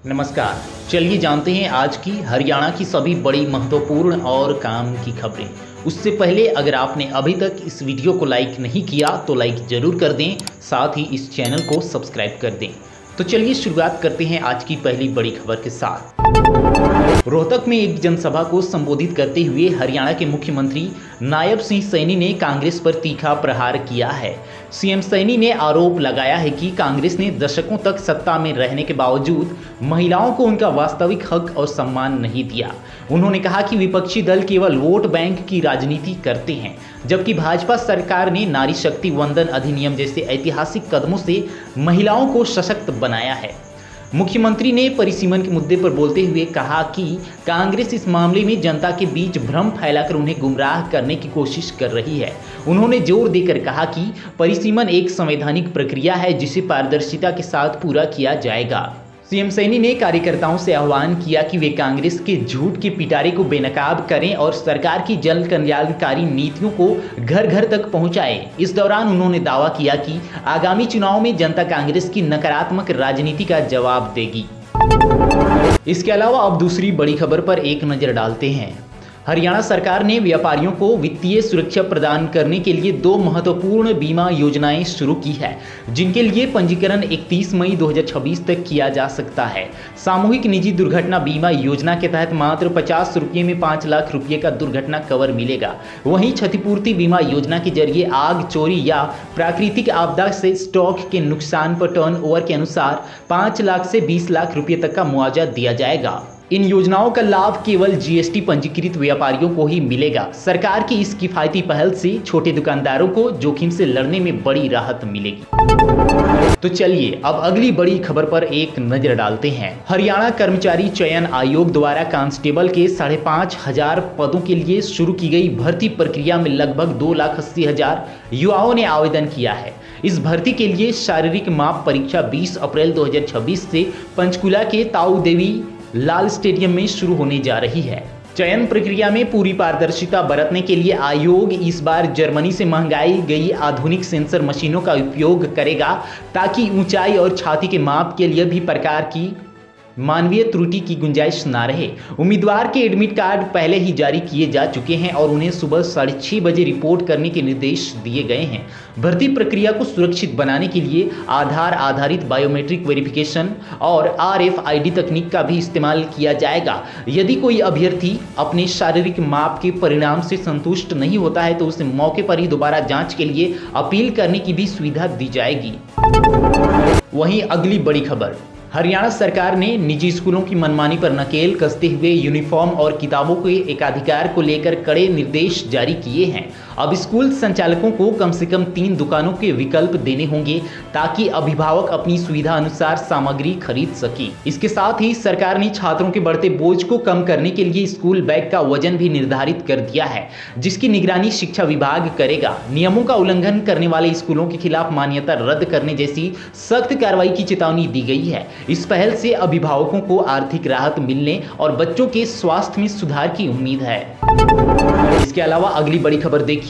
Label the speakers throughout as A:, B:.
A: नमस्कार। चलिए जानते हैं आज की हरियाणा की सभी बड़ी महत्वपूर्ण और काम की खबरें। उससे पहले अगर आपने अभी तक इस वीडियो को लाइक नहीं किया तो लाइक ज़रूर कर दें, साथ ही इस चैनल को सब्सक्राइब कर दें। तो चलिए शुरुआत करते हैं आज की पहली बड़ी खबर के साथ। रोहतक में एक जनसभा को संबोधित करते हुए हरियाणा के मुख्यमंत्री नायब सिंह सैनी ने कांग्रेस पर तीखा प्रहार किया है। सीएम सैनी ने आरोप लगाया है कि कांग्रेस ने दशकों तक सत्ता में रहने के बावजूद महिलाओं को उनका वास्तविक हक और सम्मान नहीं दिया। उन्होंने कहा कि विपक्षी दल केवल वोट बैंक की राजनीति करते हैं, जबकि भाजपा सरकार ने नारी शक्ति वंदन अधिनियम जैसे ऐतिहासिक कदमों से महिलाओं को सशक्त बनाया है। मुख्यमंत्री ने परिसीमन के मुद्दे पर बोलते हुए कहा कि कांग्रेस इस मामले में जनता के बीच भ्रम फैलाकर उन्हें गुमराह करने की कोशिश कर रही है। उन्होंने जोर देकर कहा कि परिसीमन एक संवैधानिक प्रक्रिया है जिसे पारदर्शिता के साथ पूरा किया जाएगा। सीएम सैनी ने कार्यकर्ताओं से आह्वान किया कि वे कांग्रेस के झूठ के पिटारे को बेनकाब करें और सरकार की जन कल्याणकारी नीतियों को घर घर तक पहुंचाएं। इस दौरान उन्होंने दावा किया कि आगामी चुनाव में जनता कांग्रेस की नकारात्मक राजनीति का जवाब देगी। इसके अलावा अब दूसरी बड़ी खबर पर एक नजर डालते हैं। हरियाणा सरकार ने व्यापारियों को वित्तीय सुरक्षा प्रदान करने के लिए 2 महत्वपूर्ण बीमा योजनाएं शुरू की है, जिनके लिए पंजीकरण 31 मई 2026 तक किया जा सकता है। सामूहिक निजी दुर्घटना बीमा योजना के तहत मात्र 50 रुपये में 5 लाख रुपये का दुर्घटना कवर मिलेगा। वहीं क्षतिपूर्ति बीमा योजना के जरिए आग, चोरी या प्राकृतिक आपदा से स्टॉक के नुकसान पर टर्नओवर के अनुसार 5 लाख से 20 लाख रुपये तक का मुआवजा दिया जाएगा। इन योजनाओं का लाभ केवल जीएसटी पंजीकृत व्यापारियों को ही मिलेगा। सरकार की इस किफायती पहल से छोटे दुकानदारों को जोखिम से लड़ने में बड़ी राहत मिलेगी। तो चलिए अब अगली बड़ी खबर पर एक नजर डालते हैं। हरियाणा कर्मचारी चयन आयोग द्वारा कांस्टेबल के 5,500 पदों के लिए शुरू की गई भर्ती प्रक्रिया में लगभग 2,80,000 युवाओं ने आवेदन किया है। इस भर्ती के लिए शारीरिक माप परीक्षा 20 अप्रैल 2026 से पंचकुला के ताऊ देवी लाल स्टेडियम में शुरू होने जा रही है। चयन प्रक्रिया में पूरी पारदर्शिता बरतने के लिए आयोग इस बार जर्मनी से मंगाई गई आधुनिक सेंसर मशीनों का उपयोग करेगा, ताकि ऊंचाई और छाती के माप के लिए भी प्रकार की मानवीय त्रुटि की गुंजाइश ना रहे। उम्मीदवार के एडमिट कार्ड पहले ही जारी किए जा चुके हैं और उन्हें सुबह 6:30 बजे रिपोर्ट करने के निर्देश दिए गए हैं। भर्ती प्रक्रिया को सुरक्षित बनाने के लिए आधार आधारित बायोमेट्रिक वेरिफिकेशन और RFID तकनीक का भी इस्तेमाल किया जाएगा। यदि कोई अभ्यर्थी अपने शारीरिक माप के परिणाम से संतुष्ट नहीं होता है तो उसे मौके पर ही दोबारा जांच के लिए अपील करने की भी सुविधा दी जाएगी। वहीं अगली बड़ी खबर, हरियाणा सरकार ने निजी स्कूलों की मनमानी पर नकेल कसते हुए यूनिफॉर्म और किताबों के एकाधिकार को लेकर कड़े निर्देश जारी किए हैं। अब स्कूल संचालकों को कम से कम 3 दुकानों के विकल्प देने होंगे, ताकि अभिभावक अपनी सुविधा अनुसार सामग्री खरीद सके। इसके साथ ही सरकार ने छात्रों के बढ़ते बोझ को कम करने के लिए स्कूल बैग का वजन भी निर्धारित कर दिया है, जिसकी निगरानी शिक्षा विभाग करेगा। नियमों का उल्लंघन करने वाले स्कूलों के खिलाफ मान्यता रद्द करने जैसी सख्त कार्रवाई की चेतावनी दी गई है। इस पहल से अभिभावकों को आर्थिक राहत मिलने और बच्चों के स्वास्थ्य में सुधार की उम्मीद है। इसके अलावा अगली बड़ी खबर देखिए,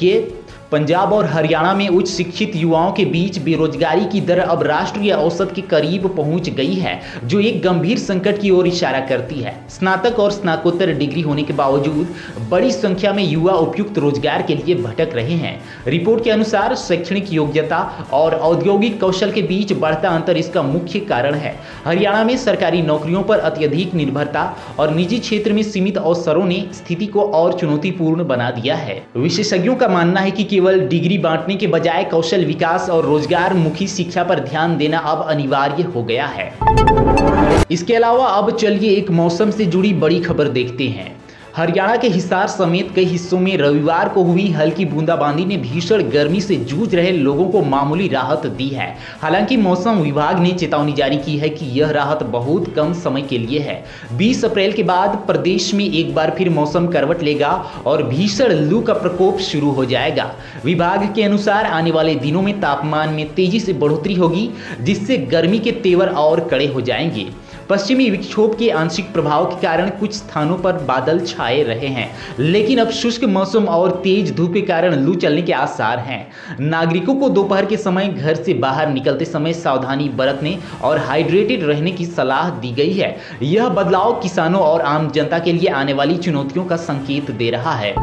A: पंजाब और हरियाणा में उच्च शिक्षित युवाओं के बीच बेरोजगारी की दर अब राष्ट्रीय औसत के करीब पहुंच गई है, जो एक गंभीर संकट की ओर इशारा करती है। स्नातक और स्नातकोत्तर डिग्री होने के बावजूद बड़ी संख्या में युवा उपयुक्त रोजगार के लिए भटक रहे हैं। रिपोर्ट के अनुसार शैक्षणिक योग्यता और औद्योगिक कौशल के बीच बढ़ता अंतर इसका मुख्य कारण है। हरियाणा में सरकारी नौकरियों पर अत्यधिक निर्भरता और निजी क्षेत्र में सीमित अवसरों ने स्थिति को और चुनौतीपूर्ण बना दिया है। विशेषज्ञों का मानना है कि केवल डिग्री बांटने के बजाय कौशल विकास और रोजगार मुखी शिक्षा पर ध्यान देना अब अनिवार्य हो गया है। इसके अलावा अब चलिए एक मौसम से जुड़ी बड़ी खबर देखते हैं। हरियाणा के हिसार समेत कई हिस्सों में रविवार को हुई हल्की बूंदाबांदी ने भीषण गर्मी से जूझ रहे लोगों को मामूली राहत दी है। हालांकि मौसम विभाग ने चेतावनी जारी की है कि यह राहत बहुत कम समय के लिए है। 20 अप्रैल के बाद प्रदेश में एक बार फिर मौसम करवट लेगा और भीषण लू का प्रकोप शुरू हो जाएगा। विभाग के अनुसार आने वाले दिनों में तापमान में तेजी से बढ़ोतरी होगी, जिससे गर्मी के तेवर और कड़े हो जाएंगे। पश्चिमी विक्षोभ के आंशिक प्रभाव के कारण कुछ स्थानों पर बादल छाए रहे हैं, लेकिन अब शुष्क मौसम और तेज धूप के कारण लू चलने के आसार हैं। नागरिकों को दोपहर के समय घर से बाहर निकलते समय सावधानी बरतने और हाइड्रेटेड रहने की सलाह दी गई है। यह बदलाव किसानों और आम जनता के लिए आने वाली चुनौतियों का संकेत दे रहा है।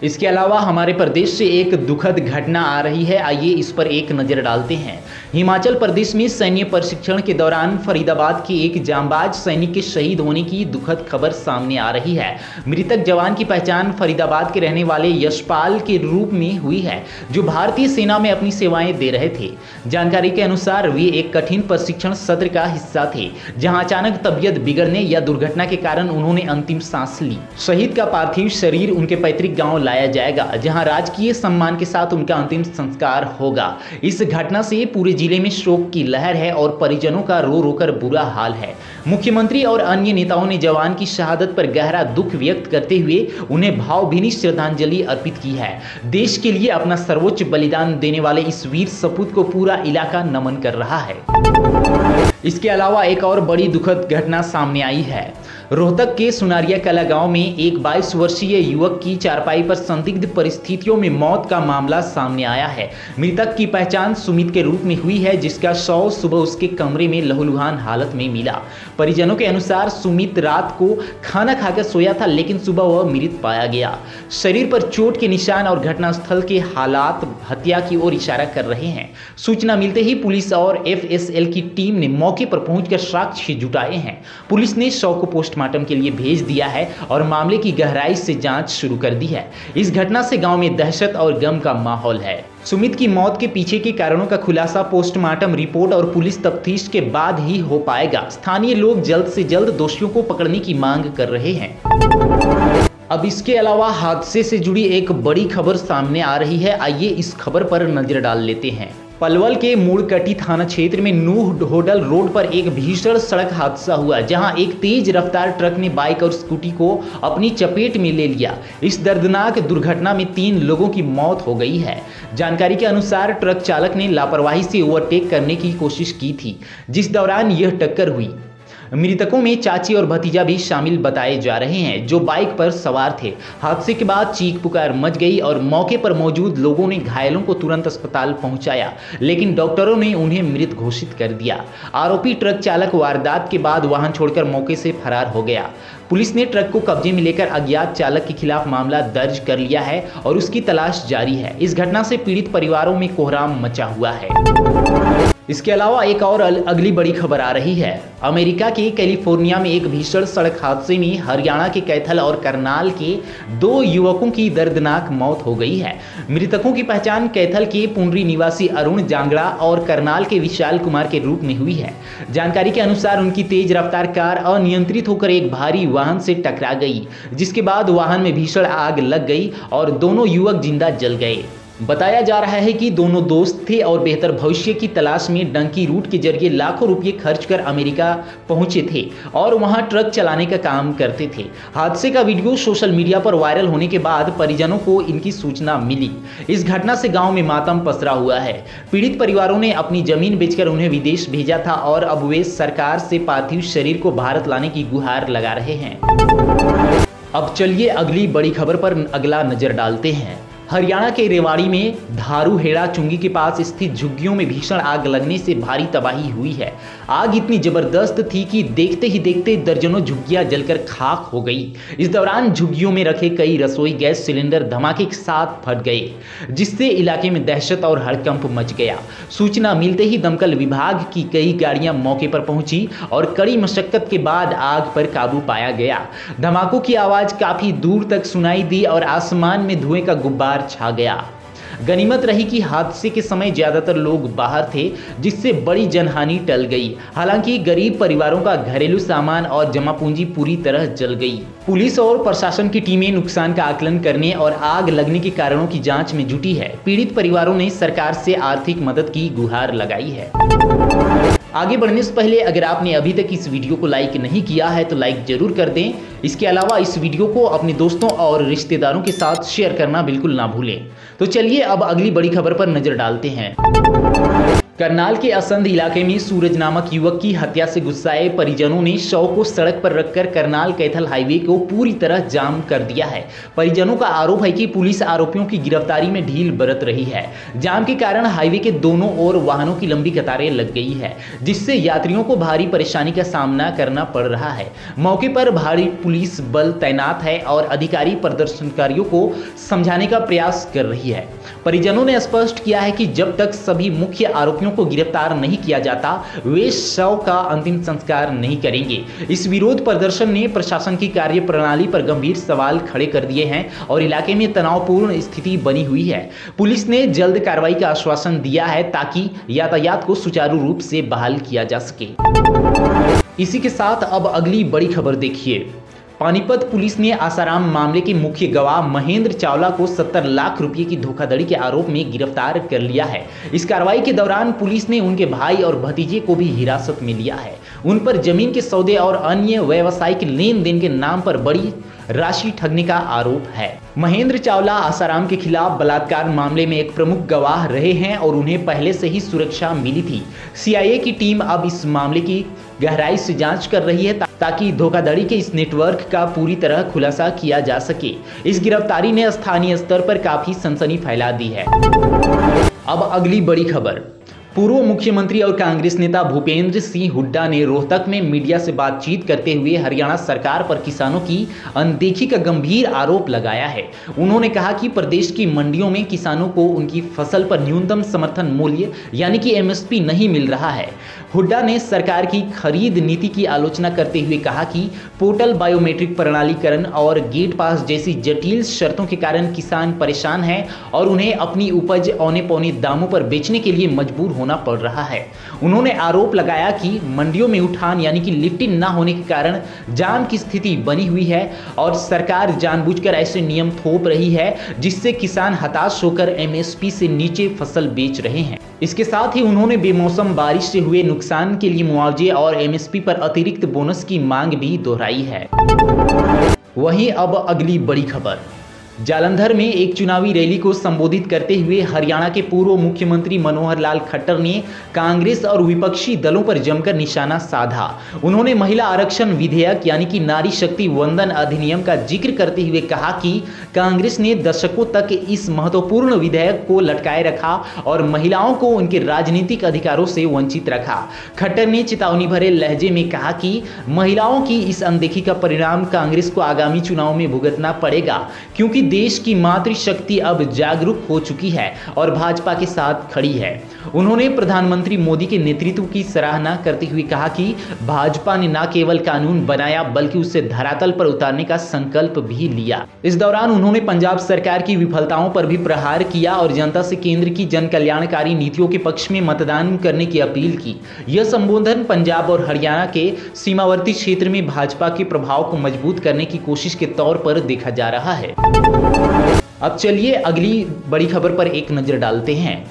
A: इसके अलावा हमारे प्रदेश से एक दुखद घटना आ रही है, आइए इस पर एक नजर डालते हैं। हिमाचल प्रदेश में सैन्य प्रशिक्षण के दौरान फरीदाबाद के एक जांबाज सैनिक के शहीद होने की दुखद खबर सामने आ रही है। मृतक जवान की पहचान फरीदाबाद के रहने वाले यशपाल के रूप में हुई है, जो भारतीय सेना में अपनी सेवाएं दे रहे थे। जानकारी के अनुसार वे एक कठिन प्रशिक्षण सत्र का हिस्सा थे, जहां अचानक तबीयत बिगड़ने या दुर्घटना के कारण उन्होंने अंतिम सांस ली। शहीद का पार्थिव शरीर उनके पैतृक गांव लाया जाएगा, जहां राजकीय सम्मान के साथ उनका अंतिम संस्कार होगा। इस घटना से पूरे जिले में शोक की लहर है और परिजनों का रो रो कर बुरा हाल है। मुख्यमंत्री और अन्य नेताओं ने जवान की शहादत पर गहरा दुख व्यक्त करते हुए उन्हें भावभीनी श्रद्धांजलि अर्पित की है। देश के लिए अपना सर्वोच्च बलिदान देने वाले इस वीर सपूत को पूरा इलाका नमन कर रहा है। इसके अलावा एक और बड़ी दुखद घटना सामने आई है। रोहतक के सुनारिया कला गांव में एक 22 वर्षीय युवक की चारपाई पर संदिग्ध परिस्थितियों में मौत का मामला सामने आया है। मृतक की पहचान सुमित के रूप में हुई है, जिसका शव सुबह उसके कमरे में लहूलुहान हालत में मिला। परिजनों के अनुसार सुमित रात को खाना खाकर सोया था, लेकिन सुबह वह मृत पाया गया। शरीर पर चोट के निशान और घटनास्थल के हालात हत्या की ओर इशारा कर रहे हैं। सूचना मिलते ही पुलिस और FSL की टीम ने मौके पर पहुंचकर साक्ष्य जुटाए हैं। पुलिस ने शव को पोस्टमार्टम के लिए भेज दिया है और मामले की गहराई से जांच शुरू कर दी है। इस घटना से गांव में दहशत और गम का माहौल है। सुमित की मौत के पीछे के कारणों का खुलासा पोस्टमार्टम रिपोर्ट और पुलिस तफ्तीश के बाद ही हो पाएगा। स्थानीय लोग जल्द से जल्द दोषियों को पकड़ने की मांग कर रहे हैं। अब इसके अलावा हादसे से जुड़ी एक बड़ी खबर सामने आ रही है, आइए इस खबर पर नजर डाल लेते हैं। पलवल के मूड़कटी थाना क्षेत्र में नूह होडल रोड पर एक भीषण सड़क हादसा हुआ, जहां एक तेज रफ्तार ट्रक ने बाइक और स्कूटी को अपनी चपेट में ले लिया। इस दर्दनाक दुर्घटना में 3 लोगों की मौत हो गई है। जानकारी के अनुसार ट्रक चालक ने लापरवाही से ओवरटेक करने की कोशिश की थी, जिस दौरान यह टक्कर हुई। मृतकों में चाची और भतीजा भी शामिल बताए जा रहे हैं, जो बाइक पर सवार थे। हादसे के बाद चीख पुकार मच गई और मौके पर मौजूद लोगों ने घायलों को तुरंत अस्पताल पहुंचाया, लेकिन डॉक्टरों ने उन्हें मृत घोषित कर दिया। आरोपी ट्रक चालक वारदात के बाद वाहन छोड़कर मौके से फरार हो गया। पुलिस ने ट्रक को कब्जे में लेकर अज्ञात चालक के खिलाफ मामला दर्ज कर लिया है और उसकी तलाश जारी है। इस घटना से पीड़ित परिवारों में कोहराम मचा हुआ है। इसके अलावा एक और अगली बड़ी खबर आ रही है। अमेरिका के कैलिफोर्निया में एक भीषण सड़क हादसे में हरियाणा के कैथल और करनाल के 2 युवकों की दर्दनाक मौत हो गई है। मृतकों की पहचान कैथल के पुंडरी निवासी अरुण जांगड़ा और करनाल के विशाल कुमार के रूप में हुई है। जानकारी के अनुसार उनकी तेज रफ्तार कार अनियंत्रित होकर एक भारी वाहन से टकरा गई, जिसके बाद वाहन में भीषण आग लग गई और दोनों युवक जिंदा जल गए। बताया जा रहा है कि दोनों दोस्त थे और बेहतर भविष्य की तलाश में डंकी रूट के जरिए लाखों रुपए खर्च कर अमेरिका पहुंचे थे और वहां ट्रक चलाने का काम करते थे। हादसे का वीडियो सोशल मीडिया पर वायरल होने के बाद परिजनों को इनकी सूचना मिली। इस घटना से गांव में मातम पसरा हुआ है। पीड़ित परिवारों ने अपनी जमीन बेचकर उन्हें विदेश भेजा था और अब वे सरकार से पार्थिव शरीर को भारत लाने की गुहार लगा रहे हैं। अब चलिए अगली बड़ी खबर पर अगला नजर डालते हैं। हरियाणा के रेवाड़ी में धारू हेड़ा चुंगी के पास स्थित झुग्गियों में भीषण आग लगने से भारी तबाही हुई है। आग इतनी जबरदस्त थी कि देखते ही देखते दर्जनों झुग्गियां जलकर खाक हो गई। इस दौरान झुग्गियों में रखे कई रसोई गैस सिलेंडर धमाके के साथ फट गए, जिससे इलाके में दहशत और हड़कंप मच गया। सूचना मिलते ही दमकल विभाग की कई गाड़ियां मौके पर पहुंची और कड़ी मशक्कत के बाद आग पर काबू पाया गया। धमाकों की आवाज काफी दूर तक सुनाई दी और आसमान में धुएं का गुब्बार छा गया। गनीमत रही कि हादसे के समय ज्यादातर लोग बाहर थे, जिससे बड़ी जनहानि टल गई। हालांकि गरीब परिवारों का घरेलू सामान और जमा पूंजी पूरी तरह जल गई। पुलिस और प्रशासन की टीमें नुकसान का आकलन करने और आग लगने के कारणों की जांच में जुटी है। पीड़ित परिवारों ने सरकार से आर्थिक मदद की गुहार लगाई है। आगे बढ़ने से पहले अगर आपने अभी तक इस वीडियो को लाइक नहीं किया है तो लाइक जरूर कर दें। इसके अलावा इस वीडियो को अपने दोस्तों और रिश्तेदारों के साथ शेयर करना बिल्कुल ना भूलें। तो चलिए अब अगली बड़ी खबर पर नजर डालते हैं। करनाल के असंध इलाके में सूरज नामक युवक की हत्या से गुस्साए परिजनों ने शव को सड़क पर रखकर करनाल कैथल हाईवे को पूरी तरह जाम कर दिया है। परिजनों का आरोप है कि पुलिस आरोपियों की गिरफ्तारी में ढील बरत रही है। जाम के कारण हाईवे के दोनों ओर वाहनों की लंबी कतारें लग गई है, जिससे यात्रियों को भारी परेशानी का सामना करना पड़ रहा है। मौके पर भारी पुलिस बल तैनात है और अधिकारी प्रदर्शनकारियों को समझाने का प्रयास कर रही है। परिजनों ने स्पष्ट किया है कि जब तक सभी मुख्य आरोपियों को गिरफ्तार नहीं किया जाता, वे शव का अंतिम संस्कार नहीं करेंगे। इस विरोध प्रदर्शन ने प्रशासन की कार्यप्रणाली पर गंभीर सवाल खड़े कर दिए हैं और इलाके में तनावपूर्ण स्थिति बनी हुई है। पुलिस ने जल्द कार्रवाई का आश्वासन दिया है ताकि यातायात को सुचारू रूप से बहाल किया जा सके। इसी के साथ अब अगली बड़ी खबर देखिए। पानीपत पुलिस ने आसाराम मामले के मुख्य गवाह महेंद्र चावला को 70 लाख रुपए की धोखाधड़ी के आरोप में गिरफ्तार कर लिया है। इस कार्रवाई के दौरान पुलिस ने उनके भाई और भतीजे को भी हिरासत में लिया है। उन पर जमीन के सौदे और अन्य व्यावसायिक लेन देन के नाम पर बड़ी राशि ठगने का आरोप है। महेंद्र चावला आसाराम के खिलाफ बलात्कार मामले में एक प्रमुख गवाह रहे हैं और उन्हें पहले से ही सुरक्षा मिली थी। सीआईए की टीम अब इस मामले की गहराई से जांच कर रही है ताकि धोखाधड़ी के इस नेटवर्क का पूरी तरह खुलासा किया जा सके। इस गिरफ्तारी ने स्थानीय स्तर पर काफी सनसनी फैला दी है। अब अगली बड़ी खबर। पूर्व मुख्यमंत्री और कांग्रेस नेता भूपेंद्र सिंह हुड्डा ने रोहतक में मीडिया से बातचीत करते हुए हरियाणा सरकार पर किसानों की अनदेखी का गंभीर आरोप लगाया है। उन्होंने कहा कि प्रदेश की मंडियों में किसानों को उनकी फसल पर न्यूनतम समर्थन मूल्य यानी कि एमएसपी नहीं मिल रहा है। हुड्डा ने सरकार की खरीद नीति की आलोचना करते हुए कहा कि पोर्टल, बायोमेट्रिक प्रणालीकरण और गेट पास जैसी जटिल शर्तों के कारण किसान परेशान हैं और उन्हें अपनी उपज औने पौने दामों पर बेचने के लिए मजबूर होना पड़ रहा है। उन्होंने आरोप लगाया कि मंडियों में उठान यानी कि लिफ्टिंग न होने के कारण जाम की स्थिति बनी हुई है और सरकार जानबूझकर ऐसे नियम थोप रही है जिससे किसान हताश होकर एमएसपी से नीचे फसल बेच रहे हैं। इसके साथ ही उन्होंने बेमौसम बारिश से हुए नुकसान के लिए मुआवजे और एमएसपी पर अतिरिक्त बोनस की मांग भी दोहराई है। वहीं अब अगली बड़ी खबर। जालंधर में एक चुनावी रैली को संबोधित करते हुए हरियाणा के पूर्व मुख्यमंत्री मनोहर लाल खट्टर ने कांग्रेस और विपक्षी दलों पर जमकर निशाना साधा। उन्होंने महिला आरक्षण विधेयक यानी कि नारी शक्ति वंदन अधिनियम का जिक्र करते हुए कहा कि कांग्रेस ने दशकों तक इस महत्वपूर्ण विधेयक को लटकाए रखा और महिलाओं को उनके राजनीतिक अधिकारों से वंचित रखा। खट्टर ने चेतावनी भरे लहजे में कहा कि महिलाओं की इस अनदेखी का परिणाम कांग्रेस को आगामी चुनाव में भुगतना पड़ेगा, क्योंकि देश की मातृशक्ति अब जागरूक हो चुकी है और भाजपा के साथ खड़ी है। उन्होंने प्रधानमंत्री मोदी के नेतृत्व की सराहना करते हुए कहा कि भाजपा ने न केवल कानून बनाया बल्कि उसे धरातल पर उतारने का संकल्प भी लिया। इस दौरान उन्होंने पंजाब सरकार की विफलताओं पर भी प्रहार किया और जनता से केंद्र की जन कल्याणकारी नीतियों के पक्ष में मतदान करने की अपील की। यह संबोधन पंजाब और हरियाणा के सीमावर्ती क्षेत्र में भाजपा के प्रभाव को मजबूत करने की कोशिश के तौर पर देखा जा रहा है। अब चलिए अगली बड़ी खबर पर एक नजर डालते हैं।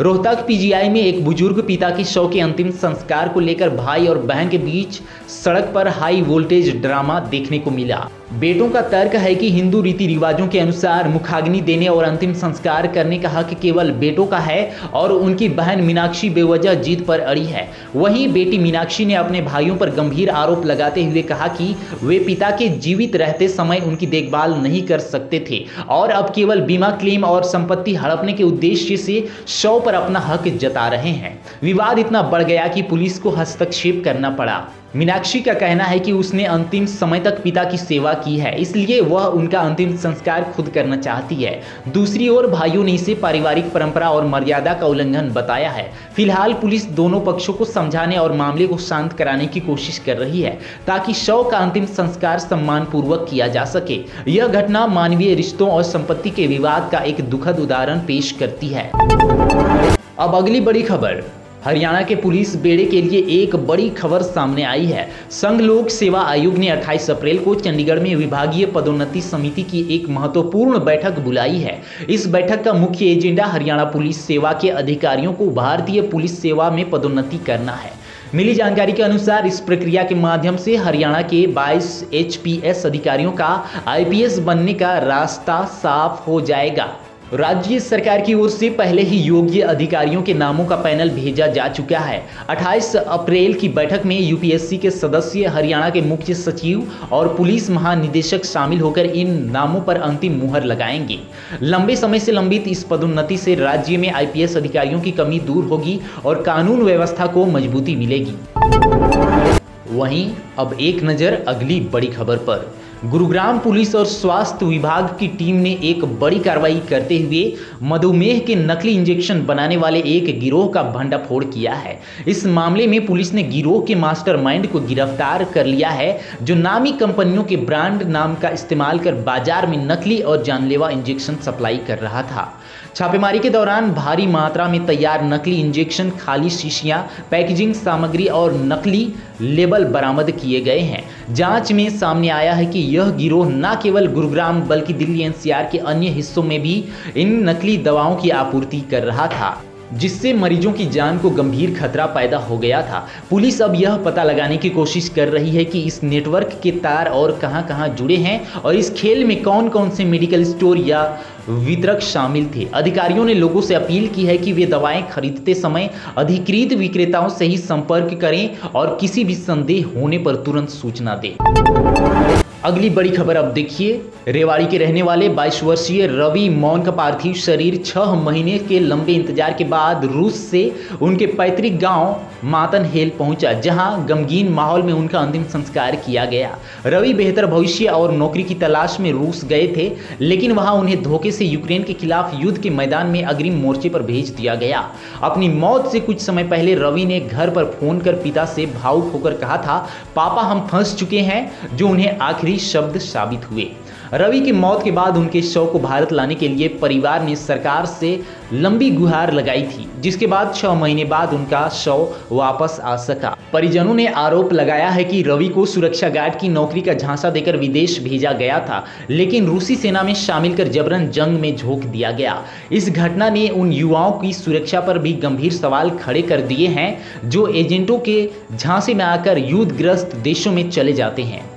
A: रोहतक पीजीआई में एक बुजुर्ग पिता के शव के अंतिम संस्कार को लेकर भाई और बहन के बीच सड़क पर हाई वोल्टेज ड्रामा देखने को मिला। बेटों का तर्क है कि हिंदू रीति रिवाजों के अनुसार मुखाग्नि देने और अंतिम संस्कार करने का हक केवल बेटों का है और उनकी बहन मीनाक्षी बेवजह जिद पर अड़ी है। वहीं बेटी मीनाक्षी ने अपने भाइयों पर गंभीर आरोप लगाते हुए कहा कि वे पिता के जीवित रहते समय उनकी देखभाल नहीं कर सकते थे और अब केवल बीमा क्लेम और संपत्ति हड़पने के उद्देश्य से शव पर अपना हक जता रहे हैं। विवाद इतना बढ़ गया कि पुलिस को हस्तक्षेप करना पड़ा। मीनाक्षी का कहना है कि उसने अंतिम समय तक पिता की सेवा की है, इसलिए वह उनका अंतिम संस्कार खुद करना चाहती है। दूसरी ओर भाइयों ने इसे पारिवारिक परंपरा और मर्यादा का उल्लंघन बताया है। फिलहाल पुलिस दोनों पक्षों को समझाने और मामले को शांत कराने की कोशिश कर रही है ताकि शव का अंतिम संस्कार सम्मानपूर्वक किया जा सके। यह घटना मानवीय रिश्तों और संपत्ति के विवाद का एक दुखद उदाहरण पेश करती है। अब अगली बड़ी खबर। हरियाणा के पुलिस बेड़े के लिए एक बड़ी खबर सामने आई है। संघ लोक सेवा आयोग ने 28 अप्रैल को चंडीगढ़ में विभागीय पदोन्नति समिति की एक महत्वपूर्ण बैठक बुलाई है। इस बैठक का मुख्य एजेंडा हरियाणा पुलिस सेवा के अधिकारियों को भारतीय पुलिस सेवा में पदोन्नति करना है। मिली जानकारी के अनुसार इस प्रक्रिया के माध्यम से हरियाणा के 22 एचपीएस अधिकारियों का आईपीएस बनने का रास्ता साफ हो जाएगा। राज्य सरकार की ओर से पहले ही योग्य अधिकारियों के नामों का पैनल भेजा जा चुका है। 28 अप्रैल की बैठक में यूपीएससी के सदस्य, हरियाणा के मुख्य सचिव और पुलिस महानिदेशक शामिल होकर इन नामों पर अंतिम मुहर लगाएंगे। लंबे समय से लंबित इस पदोन्नति से राज्य में आईपीएस अधिकारियों की कमी दूर होगी और कानून व्यवस्था को मजबूती मिलेगी। वहीं अब एक नज़र अगली बड़ी खबर पर। गुरुग्राम पुलिस और स्वास्थ्य विभाग की टीम ने एक बड़ी कार्रवाई करते हुए मधुमेह के नकली इंजेक्शन बनाने वाले एक गिरोह का भंडाफोड़ किया है। इस मामले में पुलिस ने गिरोह के मास्टरमाइंड को गिरफ्तार कर लिया है, जो नामी कंपनियों के ब्रांड नाम का इस्तेमाल कर बाजार में नकली और जानलेवा इंजेक्शन सप्लाई कर रहा था। छापेमारी के दौरान भारी मात्रा में तैयार नकली इंजेक्शन, खाली शीशियां, पैकेजिंग सामग्री और नकली लेबल बरामद किए गए हैं। जांच में सामने आया है कि यह गिरोह न केवल गुरुग्राम बल्कि दिल्ली एनसीआर के अन्य हिस्सों में भी इन नकली दवाओं की आपूर्ति कर रहा था, जिससे मरीजों की जान को गंभीर खतरा पैदा हो गया था। पुलिस अब यह पता लगाने की कोशिश कर रही है कि इस नेटवर्क के तार और कहां-कहां जुड़े हैं और इस खेल में कौन-कौन से मेडिकल स्टोर या वितरक शामिल थे। अधिकारियों ने लोगों से अपील की है कि वे दवाएं खरीदते समय अधिकृत विक्रेताओं से ही संपर्क करें और किसी भी संदेह होने पर तुरंत सूचना दें। अगली बड़ी खबर अब देखिए। रेवाड़ी के रहने वाले 22 वर्षीय रवि मौन का पार्थिव शरीर 6 महीने के लंबे इंतजार के बाद रूस से उनके पैतृक गांव मातनहेल पहुंचा, जहां गमगीन माहौल में उनका अंतिम संस्कार किया गया। रवि बेहतर भविष्य और नौकरी की तलाश में रूस गए थे, लेकिन वहां उन्हें धोखे से यूक्रेन के खिलाफ युद्ध के मैदान में अग्रिम मोर्चे पर भेज दिया गया। अपनी मौत से कुछ समय पहले रवि ने घर पर फोन कर पिता से भावुक होकर कहा था, पापा हम फंस चुके हैं, जो उन्हें आखिरी शब्द साबित हुए। रवि की मौत के बाद उनके शव को भारत लाने के लिए परिवार ने सरकार से लंबी गुहार लगाई थी, जिसके बाद 6 महीने बाद उनका शव वापस आ सका। परिजनों ने आरोप लगाया है कि रवि को सुरक्षा गार्ड की नौकरी का झांसा देकर विदेश भेजा गया था, लेकिन रूसी सेना में शामिल कर जबरन जंग में झोंक दिया गया। इस घटना ने उन युवाओं की सुरक्षा पर भी गंभीर सवाल खड़े कर दिए हैं, जो एजेंटों के झांसे में आकर युद्धग्रस्त देशों में चले जाते हैं।